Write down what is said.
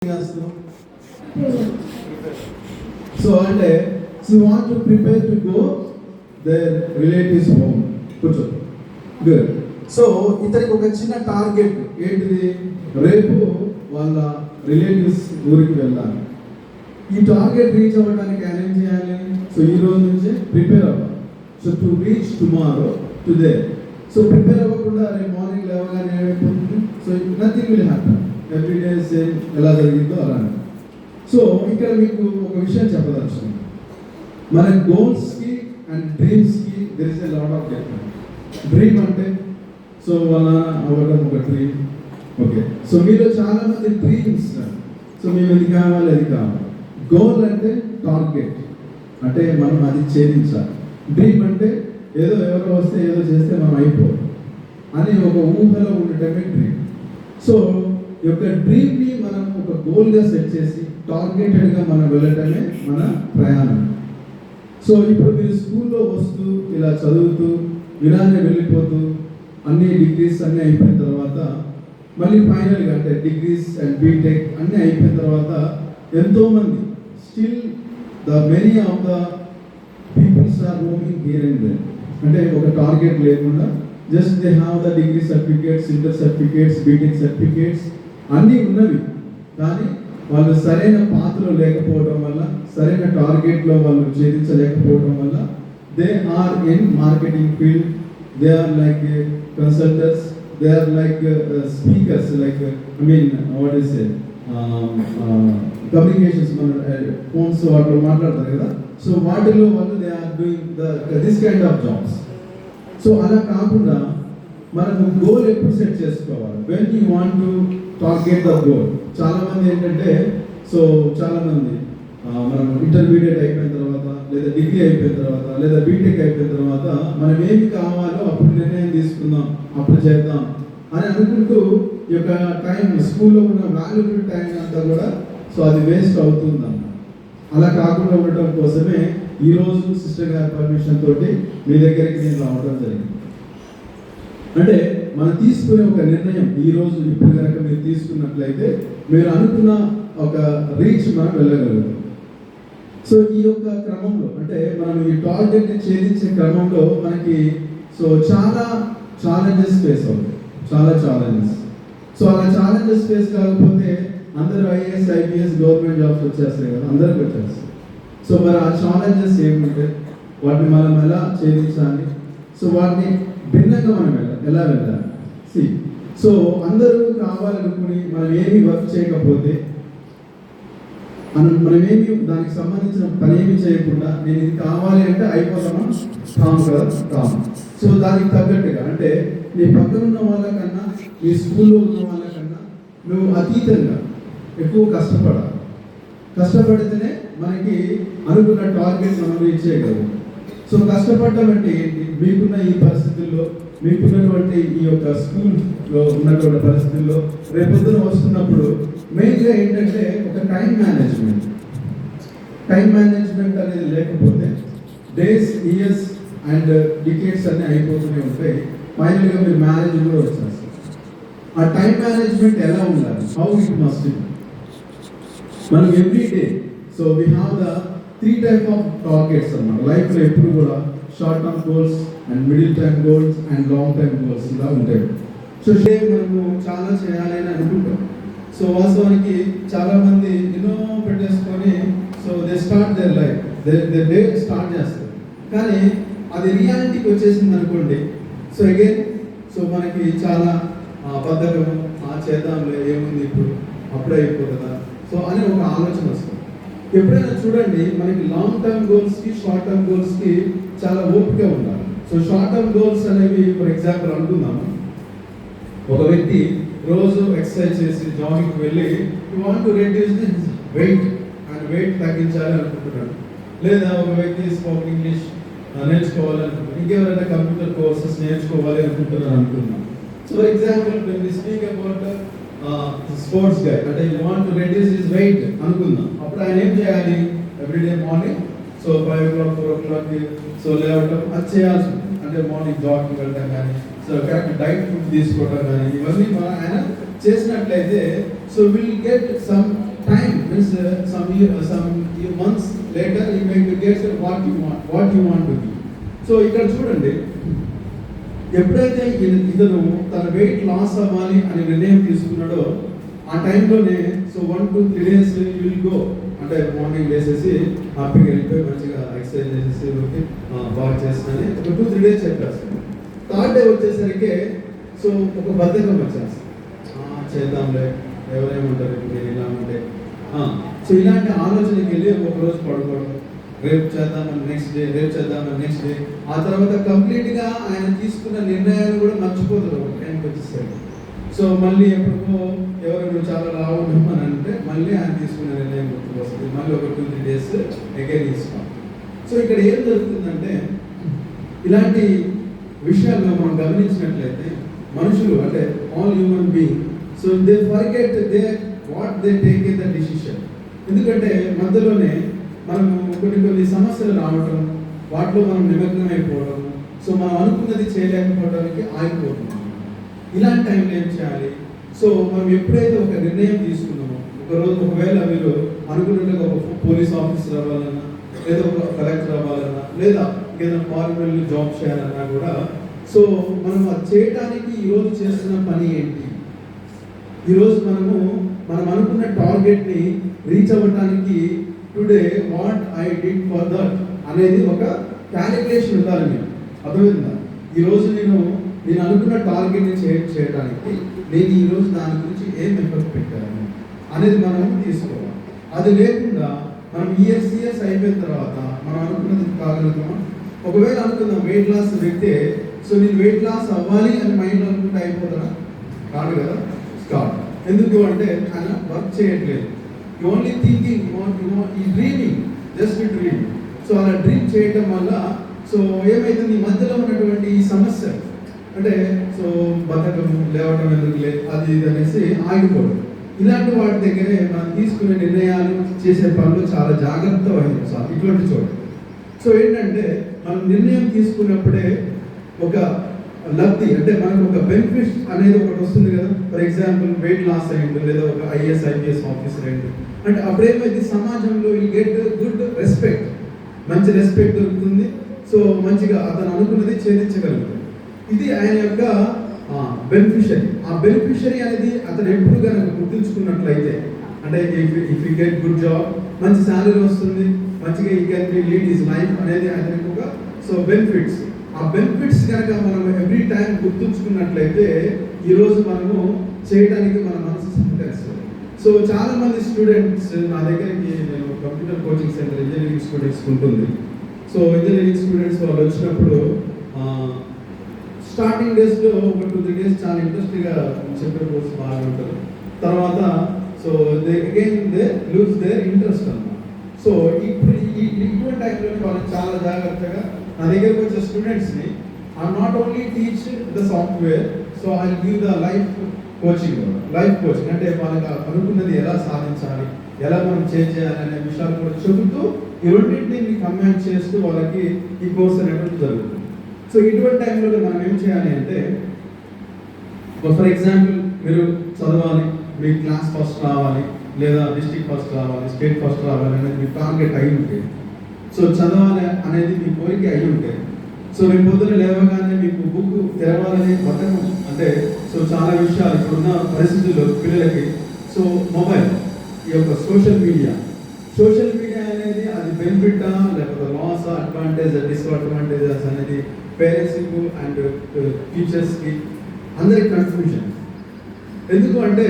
So అంటే she want to prepare to go their relatives home. కూర్చో. Good. So ఇతనికి ఒక చిన్న టార్గెట్ ఏంటిది? రేపు వాళ్ళ రిలేటివ్స్ ఊరికి వెళ్ళాలి. ఈ టార్గెట్ రీచ్ అవ్వడానికి ఆయన ఏం చేయాలి? సో ఈ రోజు నుంచి ప్రిపేర్ అవ్వాలి. So to reach tomorrow today. So prepare అవ్వకుండా రేపు మార్నింగ్ లేవగానే ఏమైపోతుంది? So nothing will happen. Every day same ఎలా జరిగిందో అలానే. సో ఇక్కడ మీకు ఒక విషయం చెప్పదలుచుకున్నాను. మన గోల్స్కి అండ్ డ్రీమ్స్కి there is a lot of difference. Dream అంటే సో వాళ్ళ అవ్వడం ఒక డ్రీమ్. ఓకే, సో మీలో చాలా మంది డ్రీమ్స్, సో మేము ఇది కావాలి అది కావాలి. గోల్ అంటే టార్గెట్, అంటే మనం అది ఛేదించాలి. డ్రీమ్ అంటే ఏదో ఎవరో వస్తే ఏదో చేస్తే మనం అయిపోవాలి అని ఒక ఊహలో ఉండటమే డ్రీమ్. సో ఈ యొక్క డ్రీమ్ని మనం ఒక గోల్గా సెట్ చేసి టార్గెటెడ్గా మనం వెళ్ళటమే మన ప్రయాణం. సో ఇప్పుడు మీరు స్కూల్లో వస్తూ ఇలా చదువుతూ ఇలానే వెళ్ళిపోతూ అన్ని డిగ్రీస్ అన్నీ అయిపోయిన తర్వాత మళ్ళీ ఫైనల్గా అంటే డిగ్రీస్ అండ్ బీటెక్ అన్నీ అయిపోయిన తర్వాత ఎంతోమంది still many of the peoples are roaming here and there. అంటే ఒక టార్గెట్ లేకుండా just they have the degree certificates, inter certificates, BTech certificates అన్నీ ఉన్నవి, కానీ వాళ్ళు సరైన పాత్రలో లేకపోవడం వల్ల, సరైన టార్గెట్లో వాళ్ళు ఛేదించలేకపోవడం వల్ల they are in marketing field, they are like consulters, they are like speakers, like I mean what is communications, మన ఫోన్స్ వాటిలో మాట్లాడతారు కదా. సో వాటిలో వాళ్ళు they are doing this kind of jobs. So అలా కాకుండా మనకు గోల్ ఎప్పుడు సెట్ చేసుకోవాలి? When you want to target the goal. చాలా మంది ఏంటంటే, సో చాలా మంది మనం ఇంటర్మీడియట్ అయిపోయిన తర్వాత, లేదా డిగ్రీ అయిపోయిన తర్వాత, లేదా బీటెక్ అయిపోయిన తర్వాత మనం ఏమి కావాలో అప్పుడు నిర్ణయం తీసుకుందాం, అప్పుడు చేద్దాం అని అనుకుంటూ ఈ యొక్క టైం, స్కూల్లో ఉన్న వాల్యుబుల్ టైం అంతా కూడా సో అది వేస్ట్ అవుతుందన్నమాట. అలా కాకుండా ఉండటం కోసమే ఈరోజు సిస్టర్ గారి పర్మిషన్ తోటి మీ దగ్గరికి నేను రావడం జరిగింది. అంటే మనం తీసుకునే ఒక నిర్ణయం ఈరోజు ఇప్పుడు కనుక మీరు తీసుకున్నట్లయితే మీరు అనుకున్న ఒక రీచ్ మనం వెళ్ళగలుగుతాం. సో ఈ యొక్క క్రమంలో అంటే మనం ఈ టార్గెట్ని ఛేదించే క్రమంలో మనకి సో చాలా ఛాలెంజెస్ ఫేస్ అవుతాయి, చాలా ఛాలెంజెస్. సో అలా ఛాలెంజెస్ ఫేస్ కాకపోతే అందరూ ఐఏఎస్, ఐపీఎస్, గవర్నమెంట్ జాబ్స్ వచ్చేస్తాయి కదా, అందరికి వచ్చేస్తాయి. సో మరి ఆ ఛాలెంజెస్ ఏముంటే వాటిని మనం ఎలా ఛేదించాలి? సో వాటిని భిన్నంగా మనం ఎలా వెళ్ళాలి? సో అందరూ కావాలనుకుని మనం ఏమి వర్క్ చేయకపోతే, మనమేమి దానికి సంబంధించిన పని ఏమి చేయకుండా నేను ఇది కావాలి అంటే అయిపోతామా? కాము కదా, కాము. సో దానికి తగ్గట్టుగా అంటే నీ పక్కన ఉన్న వాళ్ళకన్నా, నీ స్కూల్లో ఉన్న వాళ్ళకన్నా నువ్వు అతీతంగా ఎక్కువ కష్టపడితేనే మనకి అనుకున్న టార్గెట్ మనం రీచ్ చేయగలం. సో కష్టపడటం అంటే ఏంటి? మీకున్న ఈ పరిస్థితుల్లో, మీకున్నటువంటి ఈ యొక్క స్కూల్లో ఉన్నటువంటి పరిస్థితుల్లో రేపొద్దున వస్తున్నప్పుడు మెయిన్గా ఏంటంటే ఒక టైం మేనేజ్మెంట్ అనేది లేకపోతే డేస్, ఇయర్స్ అండ్ డికేట్స్ అన్నీ అయిపోతూనే ఉంటాయి. ఫైనల్గా మీరు మ్యారేజ్ కూడా వచ్చేస్తారు. ఆ టైం మేనేజ్మెంట్ ఎలా ఉండాలి? How it must be. మనం every day so we have the 3 type of targets అన్నమాట లైఫ్లో. ఎప్పుడు కూడా short term goals and middle term goals and long term goals ఇలా ఉంటాయి. సో మనము చాలా చేయాలని అనుకుంటాం. సో వాస్తవానికి చాలా మంది ఎన్నో పెట్టేసుకొని so they start their life, they day start చేస్తారు. కానీ అది రియాలిటీకి వచ్చేసింది అనుకోండి, సో అగైన్ సో మనకి చాలా బద్ధకం, చేద్దాంలే ఏముంది ఇప్పుడు, అప్పుడే అయిపోతుందా సో అని ఒక ఆలోచన వస్తుంది. ఎప్పుడైనా చూడండి, మనకి లాంగ్ టర్మ్ గోల్స్కి, షార్ట్ టర్మ్ గోల్స్కి చాలా ఓపిక ఉండాలి. సో షార్ట్ టర్మ్ గోల్స్ అనేవి ఫర్ ఎగ్జాంపుల్ అనుకుందాము, ఒక వ్యక్తి రోజు ఎక్సర్సైజ్ చేసి జాగింగ్కి వెళ్ళి you want to reduce the weight and weight తగ్గించాలి అనుకుంటున్నాడు. లేదా ఒక వ్యక్తి స్పోకెన్ ఇంగ్లీష్ నేర్చుకోవాలనుకుంటున్నాడు, ఇంకెవరైనా కంప్యూటర్ కోర్సెస్ నేర్చుకోవాలి అనుకుంటున్నారు అనుకున్నాం. So example when we speak about sports guy అంటే you want to reduce his weight అనుకుందాం. అప్పుడు ఆయన ఏం చేయాలి? Everyday morning so 5 o'clock 4 o'clock so లేవటం అది చేయాల్సి ఉంటుంది. అంటే మార్నింగ్ జాగింగ్ వెళ్ళడం కానీ, సో కరెక్ట్ డైట్ ఫుడ్ తీసుకోవడం కానీ, ఇవన్నీ ఆయన చేసినట్లయితే so will get some time means some months later you may get what you want to be. So ఇక్కడ చూడండి, ఎప్పుడైతే ఇతను తన వెయిట్ లాస్ అవ్వాలి అని నిర్ణయం తీసుకున్నాడో ఆ టైంలోనే so 1-2-3 days you will go, అంటే మార్నింగ్ లేసేసి హ్యాపీగా వెళ్ళిపోయి మంచిగా ఎక్సర్సైజ్ చేసేసి బాగా చేస్తానని ఒక 2-3 days చెప్పేస్తాను. థర్డ్ డే వచ్చేసరికి సో ఒక బద్ధకం వచ్చేస్తాను, చేద్దాంలే ఎవరేమంటారు నేను ఇలా ఉంటే. సో ఇలాంటి ఆలోచనకి వెళ్ళి ఒకరోజు పడుకోవడం, రేపు చేద్దామని నెక్స్ట్ డే, రేపు చేద్దామని నెక్స్ట్ డే. ఆ తర్వాత కంప్లీట్గా ఆయన తీసుకున్న నిర్ణయాలు కూడా మర్చిపోతారు ఒక టైంకి వచ్చేసరికి. సో మళ్ళీ ఎప్పటికో ఎవరు చాలా రావడం అని అంటే మళ్ళీ ఆయన తీసుకున్న నిర్ణయం గుర్తుకు వస్తుంది, మళ్ళీ ఒక 2-3 days అగైన్ తీసుకోవాలి. సో ఇక్కడ ఏం జరుగుతుందంటే ఇలాంటి విషయాల్లో మనం గమనించినట్లయితే మనుషులు అంటే all human being so they forget they what they take in the decision. ఎందుకంటే మధ్యలోనే మనం కొన్ని సమస్యలు రావటం, వాటిలో మనం నిమగ్నం అయిపోవడం, సో మనం అనుకున్నది చేయలేకపోవడానికి ఆగిపోతున్నాం. ఇలాంటి టైంలో ఏం చేయాలి? సో మనం ఎప్పుడైతే ఒక నిర్ణయం తీసుకున్నామో, ఒకరోజు ఒకవేళ మీరు అనుకున్నట్టుగా ఒక పోలీస్ ఆఫీసర్ అవ్వాలన్నా, లేదా ఒక కలెక్టర్ అవ్వాలన్నా, లేదా ఏదైనా ఫారెన్ జాబ్ చేయాలన్నా కూడా సో మనం అది చేయడానికి ఈరోజు చేస్తున్న పని ఏంటి? ఈరోజు మనం అనుకున్న టార్గెట్ని రీచ్ అవ్వడానికి today what I did for that అనేది ఒక క్యాలిక్యులేషన్ ఉండాలి. మీరు అర్థమైందా? ఈరోజు నేను అనుకున్న టార్గెట్ని చేయడానికి నేను ఈరోజు దాని గురించి ఏం ఎఫర్ట్ పెట్టాను అనేది మనం తీసుకోవాలి. అది లేకుండా మనం ఇయర్స్ అయిపోయిన తర్వాత మనం అనుకున్నది కాగలుగుతామా? ఒకవేళ అనుకుందాం వెయిట్ లాస్ వ్యక్తే, సో నేను వెయిట్ లాస్ అవ్వాలి అని మైండ్ అనుకుంటే అయిపోతారా? కాదు కదా. స్టార్ట్. ఎందుకు అంటే ఆయన వర్క్ చేయట్లేదు, ఓన్లీ థింకింగ్, ఈ డ్రీమింగ్, జస్ట్ డ్రీమ్. సో అలా డ్రీమ్ చేయటం వల్ల సో ఏమైతుంది, ఈ మధ్యలో ఉన్నటువంటి ఈ సమస్య అంటే సో బతకము, లేవటం ఎందుకులే అది ఇది అనేసి ఆగిపోవడం, ఇలాంటి వాటి దగ్గరే మనం తీసుకునే నిర్ణయాలు చేసే పనులు చాలా జాగ్రత్త వహించాలి. ఇటువంటి చోట సో ఏంటంటే మనం నిర్ణయం తీసుకున్నప్పుడే ఒక లబ్ధి అంటే మనకు ఒక బెనిఫిట్ అనేది ఒకటి వస్తుంది కదా. ఫర్ ఎగ్జాంపుల్ వెయిట్ లాస్ అయ్యింది, లేదా ఒక IAS ఆఫీసర్ అయ్యింది అంటే అప్పుడేమైంది, సమాజంలో ఈ గెట్ గుడ్ రెస్పెక్ట్, మంచి రెస్పెక్ట్ దొరుకుతుంది. సో మంచిగా అతను అనుకున్నది ఛేదించగలుగుతుంది. ఇది ఆయన యొక్క బెనిఫిషరీ. ఆ బెనిఫిషరీ అనేది అతను ఎప్పుడు కనుక గుర్తుంచుకున్నట్లయితే అంటే if you get good job, మంచి శాలరీ వస్తుంది, మంచిగా ఈ can be lead his life అనేది అతనికి ఒక సో బెనిఫిట్స్. ఆ బెనిఫిట్స్ కనుక మనం ఎవ్రీ టైం గుర్తుంచుకున్నట్లయితే ఈరోజు మనము చేయడానికి మన మనసు సహకరిస్తుంది. సో చాలా మంది స్టూడెంట్స్ నా దగ్గరికి, నేను computer coaching centre engineering students ఉంటుంది. సో ఇంజనీరింగ్ స్టూడెంట్స్ వాళ్ళు వచ్చినప్పుడు స్టార్టింగ్ డేస్లో ఒక 2-3 days చాలా ఇంట్రెస్ట్గా చెప్పే కోర్స్ బాగా ఉంటుంది. తర్వాత so they lose their interest అన్నమాట. సో ఇప్పుడు ఇటువంటి టైంలో వాళ్ళకి చాలా జాగ్రత్తగా నా దగ్గరకు వచ్చే స్టూడెంట్స్ని I not only teach the software, so I give the life coaching అంటే వాళ్ళకి అనుకున్నది ఎలా సాధించాలి, ఎలా మనం చేంజ్ చేయాలి అనే విషయాలు కూడా చెబుతూ ఈ రెండింటిని కంబైన్ చేస్తూ వాళ్ళకి ఈ కోర్స్ అనేటువంటి జరుగుతుంది. సో ఇటువంటి టైంలో మనం ఏం చేయాలి అంటే, ఫర్ ఎగ్జాంపుల్ మీరు చదవాలి, మీ క్లాస్ ఫస్ట్ రావాలి, లేదా డిస్ట్రిక్ట్ ఫస్ట్ రావాలి, స్టేట్ ఫస్ట్ రావాలి అనేది మీ టార్గెట్ అయి ఉంటే, సో చదవాలి అనేది మీ కోరిక అయి ఉంటే, సో రేపు పొద్దున లేవగానే మీకు బుక్ తెరవాలని బతకం అంటే సో చాలా విషయాలు ఇప్పుడున్న పరిస్థితుల్లో పిల్లలకి సో మొబైల్, ఈ యొక్క సోషల్ మీడియా అనేది అది బెనిఫిటా లేకపోతే లాస్, అడ్వాంటేజ్, డిస్అడ్వాంటేజెస్ అనేది పేరెంట్స్కి అండ్ టీచర్స్కి అందరికి కన్ఫ్యూజన్. ఎందుకు అంటే